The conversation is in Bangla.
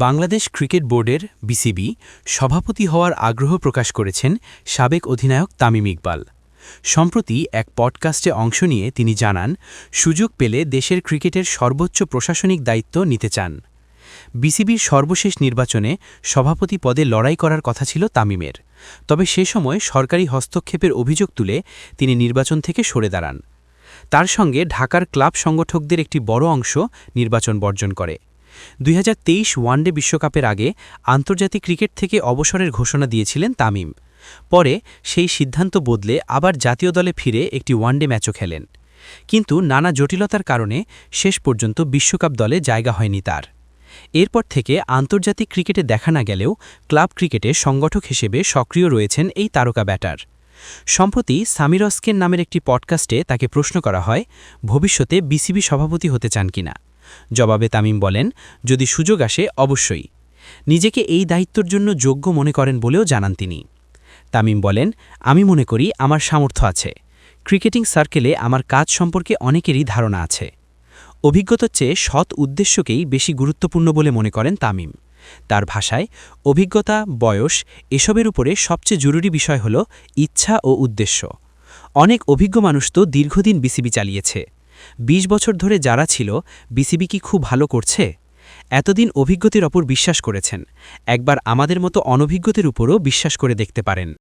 বাংলাদেশ ক্রিকেট বোর্ডের বিসিবি সভাপতি হওয়ার আগ্রহ প্রকাশ করেছেন সাবেক অধিনায়ক তামিম ইকবাল। সম্প্রতি এক পডকাস্টে অংশ নিয়ে তিনি জানান, সুযোগ পেলে দেশের ক্রিকেটের সর্বোচ্চ প্রশাসনিক দায়িত্ব নিতে চান। বিসিবির সর্বশেষ নির্বাচনে সভাপতি পদে লড়াই করার কথা ছিল তামিমের, তবে সে সময় সরকারি হস্তক্ষেপের অভিযোগ তুলে তিনি নির্বাচন থেকে সরে দাঁড়ান। তার সঙ্গে ঢাকার ক্লাব সংগঠকদের একটি বড় অংশ নির্বাচন বর্জন করে। 2023 ওয়ানডে বিশ্বকাপের আগে আন্তর্জাতিক ক্রিকেট থেকে অবসরের ঘোষণা দিয়েছিলেন তামিম। পরে সেই সিদ্ধান্ত বদলে আবার জাতীয় দলে ফিরে একটি ওয়ানডে ম্যাচও খেলেন, কিন্তু নানা জটিলতার কারণে শেষ পর্যন্ত বিশ্বকাপ দলে জায়গা হয়নি তার। এরপর থেকে আন্তর্জাতিক ক্রিকেটে দেখা না গেলেও ক্লাব ক্রিকেটে সংগঠক হিসেবে সক্রিয় রয়েছেন এই তারকা ব্যাটার। সম্প্রতি সামির অস্কেন নামের একটি পডকাস্টে তাকে প্রশ্ন করা হয়, ভবিষ্যতে বিসিবি সভাপতি হতে চান কিনা। জবাবে তামিম বলেন, যদি সুযোগ আসে অবশ্যই। নিজেকে এই দায়িত্বের জন্য যোগ্য মনে করেন বলেও জানান তিনি। তামিম বলেন, আমি মনে করি আমার সামর্থ্য আছে। ক্রিকেটিং সার্কেলে আমার কাজ সম্পর্কে অনেকেরই ধারণা আছে। অভিজ্ঞতার চেয়ে সৎ উদ্দেশ্যকেই বেশি গুরুত্বপূর্ণ বলে মনে করেন তামিম। তার ভাষায়, অভিজ্ঞতা, বয়স এসবের উপরে সবচেয়ে জরুরি বিষয় হল ইচ্ছা ও উদ্দেশ্য। অনেক অভিজ্ঞ মানুষ তো দীর্ঘদিন বিসিবি চালিয়েছে। ২০ বছর ধরে যারা ছিল, বিসিবি কি খুব ভালো করছে? এতদিন অভিজ্ঞতার ওপর বিশ্বাস করেছেন, একবার আমাদের মতো অনভিজ্ঞদের উপরও বিশ্বাস করে দেখতে পারেন।